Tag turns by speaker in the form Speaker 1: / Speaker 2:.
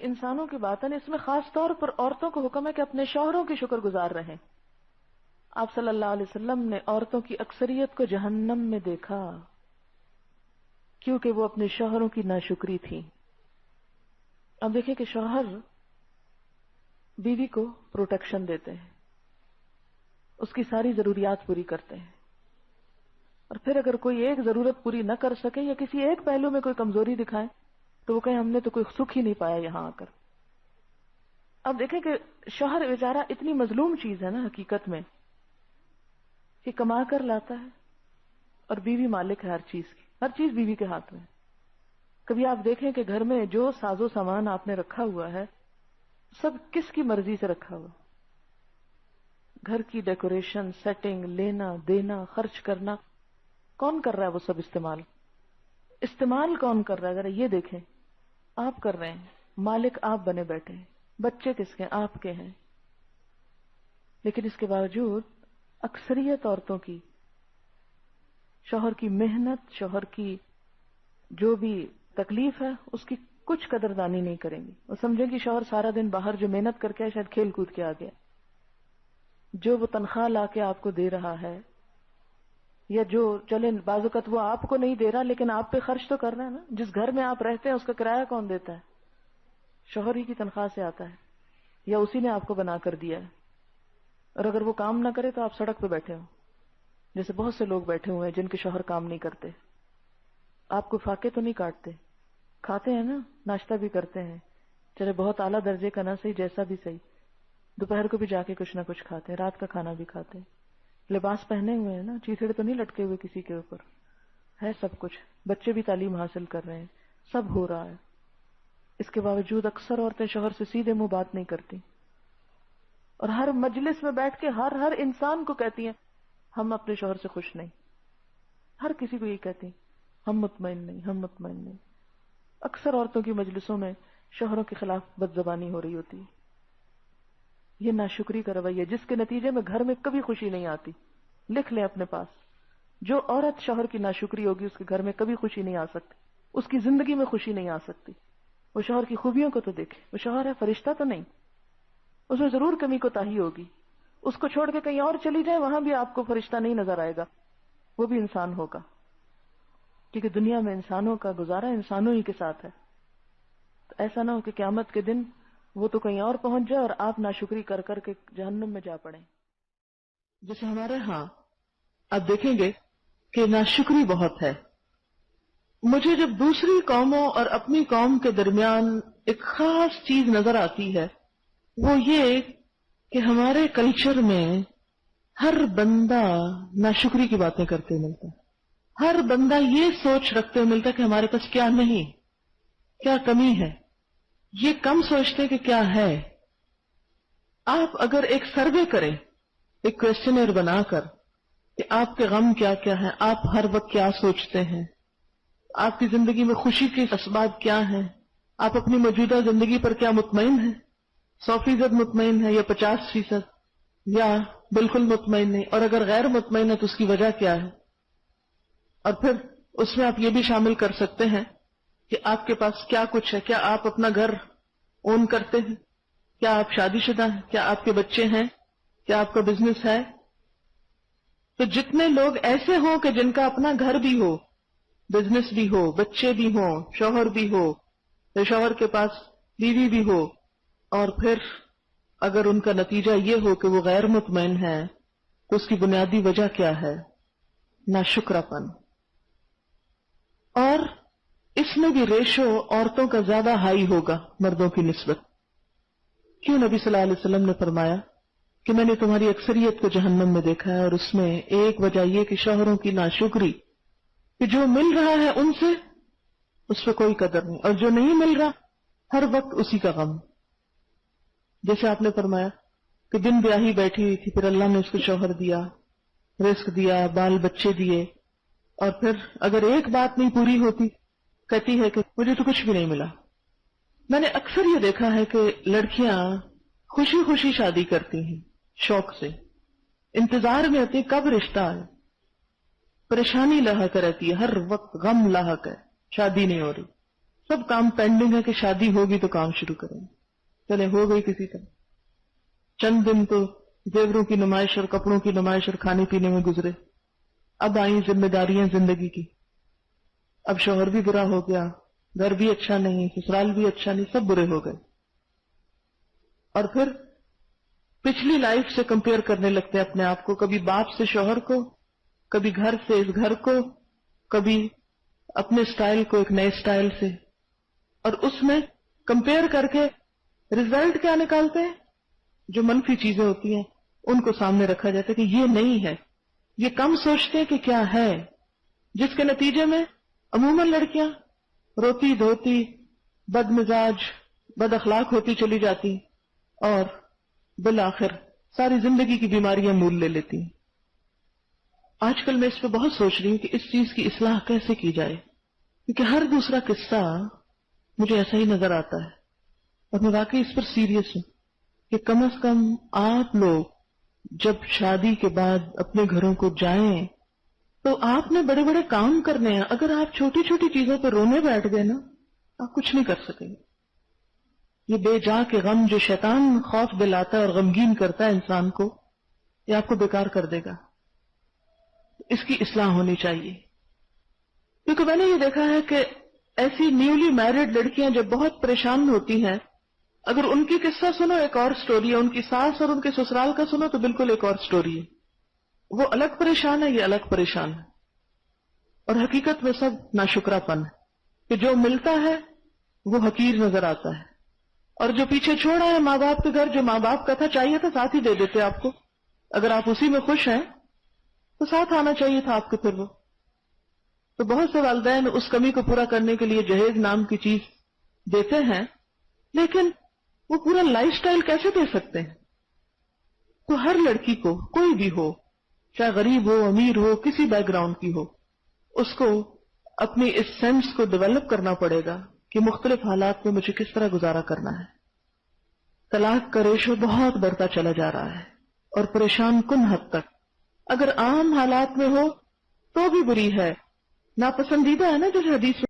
Speaker 1: انسانوں کی بات ہے، اس میں خاص طور پر عورتوں کو حکم ہے کہ اپنے شوہروں کی شکر گزار رہیں۔ آپ صلی اللہ علیہ وسلم نے عورتوں کی اکثریت کو جہنم میں دیکھا کیونکہ وہ اپنے شوہروں کی ناشکری تھی۔ اب دیکھیں کہ شوہر بیوی کو پروٹیکشن دیتے ہیں، اس کی ساری ضروریات پوری کرتے ہیں، اور پھر اگر کوئی ایک ضرورت پوری نہ کر سکے یا کسی ایک پہلو میں کوئی کمزوری دکھائے تو وہ کہیں ہم نے تو کوئی سکھ ہی نہیں پایا یہاں آ کر۔ اب دیکھیں کہ شوہر بیچارہ اتنی مظلوم چیز ہے نا حقیقت میں، کہ کما کر لاتا ہے اور بیوی مالک ہے ہر چیز کی، ہر چیز بیوی کے ہاتھ میں۔ کبھی آپ دیکھیں کہ گھر میں جو ساز و سامان آپ نے رکھا ہوا ہے سب کس کی مرضی سے رکھا ہوا؟ گھر کی ڈیکوریشن، سیٹنگ، لینا دینا، خرچ کرنا، کون کر رہا ہے وہ سب؟ استعمال کون کر رہا ہے؟ ذرا یہ دیکھیں، آپ کر رہے ہیں، مالک آپ بنے بیٹھے ہیں، بچے کس کے؟ آپ کے ہیں۔ لیکن اس کے باوجود اکثریت عورتوں کی شوہر کی محنت، شوہر کی جو بھی تکلیف ہے اس کی کچھ قدردانی نہیں کریں گی۔ وہ سمجھیں کہ شوہر سارا دن باہر جو محنت کر کے آئے، شاید کھیل کود کے آ گیا، جو وہ تنخواہ لا کے آپ کو دے رہا ہے، یا جو چلے بعض اوقات وہ آپ کو نہیں دے رہا لیکن آپ پہ خرچ تو کر رہا ہے نا۔ جس گھر میں آپ رہتے ہیں اس کا کرایہ کون دیتا ہے؟ شوہر ہی کی تنخواہ سے آتا ہے، یا اسی نے آپ کو بنا کر دیا ہے۔ اور اگر وہ کام نہ کرے تو آپ سڑک پہ بیٹھے ہو، جیسے بہت سے لوگ بیٹھے ہوئے ہیں جن کے شوہر کام نہیں کرتے۔ آپ کو فاقے تو نہیں کاٹتے، کھاتے ہیں نا، ناشتہ بھی کرتے ہیں، چلے بہت اعلیٰ درجے کا نہ صحیح، جیسا بھی صحیح، دوپہر کو بھی جا کے کچھ نہ کچھ کھاتے ہیں، رات کا کھانا بھی کھاتے ہیں، لباس پہنے ہوئے ہیں نا، چیتڑے تو نہیں لٹکے ہوئے کسی کے اوپر، ہے سب کچھ، بچے بھی تعلیم حاصل کر رہے ہیں، سب ہو رہا ہے۔ اس کے باوجود اکثر عورتیں شوہر سے سیدھے منہ بات نہیں کرتی، اور ہر مجلس میں بیٹھ کے ہر انسان کو کہتی ہیں ہم اپنے شوہر سے خوش نہیں، ہر کسی کو یہ کہتی ہیں ہم مطمئن نہیں، ہم مطمئن نہیں۔ اکثر عورتوں کی مجلسوں میں شوہروں کے خلاف بد زبانی ہو رہی ہوتی ہے۔ یہ ناشکری کا رویہ جس کے نتیجے میں گھر میں کبھی خوشی نہیں آتی۔ لکھ لیں اپنے پاس، جو عورت شوہر کی ناشکری ہوگی اس کے گھر میں کبھی خوشی نہیں آ سکتی، اس کی زندگی میں خوشی نہیں آ سکتی۔ وہ شوہر کی خوبیوں کو تو دیکھے، وہ شوہر ہے، فرشتہ تو نہیں، اس میں ضرور کمی کوتاہی ہوگی۔ اس کو چھوڑ کے کہیں اور چلی جائے، وہاں بھی آپ کو فرشتہ نہیں نظر آئے گا، وہ بھی انسان ہوگا، کیونکہ دنیا میں انسانوں کا گزارا انسانوں ہی کے ساتھ ہے۔ تو ایسا نہ ہو کہ قیامت کے دن وہ تو کہیں اور پہنچ جائے اور آپ ناشکری کر کر کے جہنم میں جا پڑیں۔ جیسے ہمارے ہاں آپ دیکھیں گے کہ ناشکری بہت ہے۔ مجھے جب دوسری قوموں اور اپنی قوم کے درمیان ایک خاص چیز نظر آتی ہے وہ یہ کہ ہمارے کلچر میں ہر بندہ ناشکری کی باتیں کرتے ملتا ہے، ہر بندہ یہ سوچ رکھتے ملتا ہے کہ ہمارے پاس کیا نہیں، کیا کمی ہے، یہ کم سوچتے کہ کیا ہے۔ آپ اگر ایک سروے کریں، ایک کویسچنر بنا کر کہ آپ کے غم کیا کیا ہیں، آپ ہر وقت کیا سوچتے ہیں، آپ کی زندگی میں خوشی کے اسباب کیا ہیں، آپ اپنی موجودہ زندگی پر کیا مطمئن ہیں، 100% مطمئن ہے یا 50% یا بالکل مطمئن نہیں، اور اگر غیر مطمئن ہے تو اس کی وجہ کیا ہے۔ اور پھر اس میں آپ یہ بھی شامل کر سکتے ہیں کہ آپ کے پاس کیا کچھ ہے، کیا آپ اپنا گھر اون کرتے ہیں، کیا آپ شادی شدہ ہیں، کیا آپ کے بچے ہیں، کیا آپ کا بزنس ہے۔ تو جتنے لوگ ایسے ہوں کہ جن کا اپنا گھر بھی ہو، بزنس بھی ہو، بچے بھی ہوں، شوہر بھی ہو، یا شوہر کے پاس بیوی بھی ہو، اور پھر اگر ان کا نتیجہ یہ ہو کہ وہ غیر مطمئن ہے تو اس کی بنیادی وجہ کیا ہے؟ ناشکراپن۔ اور اس میں بھی ریشو عورتوں کا زیادہ ہائی ہوگا مردوں کی نسبت۔ کیوں نبی صلی اللہ علیہ وسلم نے فرمایا کہ میں نے تمہاری اکثریت کو جہنم میں دیکھا ہے، اور اس میں ایک وجہ یہ کہ شوہروں کی ناشکری، کہ جو مل رہا ہے ان سے اس پہ کوئی قدر نہیں، اور جو نہیں مل رہا ہر وقت اسی کا غم۔ جیسے آپ نے فرمایا کہ بن بیاہی بیٹھی ہوئی تھی، پھر اللہ نے اس کو شوہر دیا، رزق دیا، بال بچے دیے، اور پھر اگر ایک بات نہیں پوری ہوتی کہتی ہے کہ مجھے تو کچھ بھی نہیں ملا۔ میں نے اکثر یہ دیکھا ہے کہ لڑکیاں خوشی خوشی شادی کرتی ہیں، شوق سے انتظار میں ہوتی کب رشتہ آئے، پریشانی لاحق رہتی ہے، ہر وقت غم لاحق ہے، شادی نہیں ہو رہی، سب کام پینڈنگ ہے کہ شادی ہوگی تو کام شروع کریں. چلے ہو گئی کسی طرح. چند دن تو زیوروں کی نمائش اور کپڑوں کی نمائش اور کھانے پینے میں گزرے. اب آئیں ذمہ داریاں زندگی کی. اب شوہر بھی برا ہو گیا، گھر بھی اچھا نہیں، سسرال بھی اچھا نہیں، سب برے ہو گئے. اور پھر پچھلی لائف سے کمپیئر کرنے لگتے ہیں اپنے آپ کو، کبھی باپ سے شوہر کو، کبھی گھر سے اس گھر کو، کبھی اپنے سٹائل کو ایک نئے سٹائل سے. اور اس میں کمپیئر کر کے رزلٹ کیا نکالتے ہیں؟ جو منفی چیزیں ہوتی ہیں ان کو سامنے رکھا جاتا ہے کہ یہ نہیں ہے. یہ کم سوچتے ہیں کہ کیا ہے، جس کے نتیجے میں عموماً لڑکیاں روتی دھوتی، بد مزاج، بد اخلاق ہوتی چلی جاتی اور بالآخر ساری زندگی کی بیماریاں مول لے لیتی ہیں. آج کل میں اس پہ بہت سوچ رہی ہوں کہ اس چیز کی اصلاح کیسے کی جائے، کیونکہ ہر دوسرا قصہ مجھے ایسا ہی نظر آتا ہے. اور میں واقعی اس پر سیریس ہوں کہ کم از کم آپ لوگ جب شادی کے بعد اپنے گھروں کو جائیں تو آپ نے بڑے بڑے کام کرنے ہیں. اگر آپ چھوٹی چھوٹی چیزوں پہ رونے بیٹھ گئے نا، آپ کچھ نہیں کر سکیں گے. یہ بے جا کے غم جو شیطان خوف دلاتا ہے اور غمگین کرتا ہے انسان کو، یہ آپ کو بیکار کر دے گا. اس کی اصلاح ہونی چاہیے. کیونکہ میں نے یہ دیکھا ہے کہ ایسی نیولی میرڈ لڑکیاں جب بہت پریشان ہوتی ہیں، اگر ان کی قصہ سنو ایک اور سٹوری ہے، ان کی ساس اور ان کے سسرال کا سنو تو بالکل ایک اور سٹوری ہے. وہ الگ پریشان ہے، یہ الگ پریشان ہے. اور حقیقت میں سب ناشکرا پن ہے کہ جو ملتا ہے وہ حقیر نظر آتا ہے، اور جو پیچھے چھوڑا ہے ماں باپ کے گھر، جو ماں باپ کا تھا، چاہیے تھا ساتھ ہی دے دیتے آپ کو. اگر آپ اسی میں خوش ہیں تو ساتھ آنا چاہیے تھا آپ کے. پھر وہ تو بہت سے والدین اس کمی کو پورا کرنے کے لیے جہیز نام کی چیز دیتے ہیں، لیکن وہ پورا لائف سٹائل کیسے دے سکتے ہیں؟ تو ہر لڑکی کو، کوئی بھی ہو، چاہے غریب ہو، امیر ہو، کسی بیک گراؤنڈ کی ہو، اس کو اپنی اس سینس کو ڈیولپ کرنا پڑے گا کہ مختلف حالات میں مجھے کس طرح گزارا کرنا ہے. طلاق کا ریشو بہت بڑھتا چلا جا رہا ہے اور پریشان کن حد تک. اگر عام حالات میں ہو تو بھی بری ہے، ناپسندیدہ ہے نا، جیسے حدیث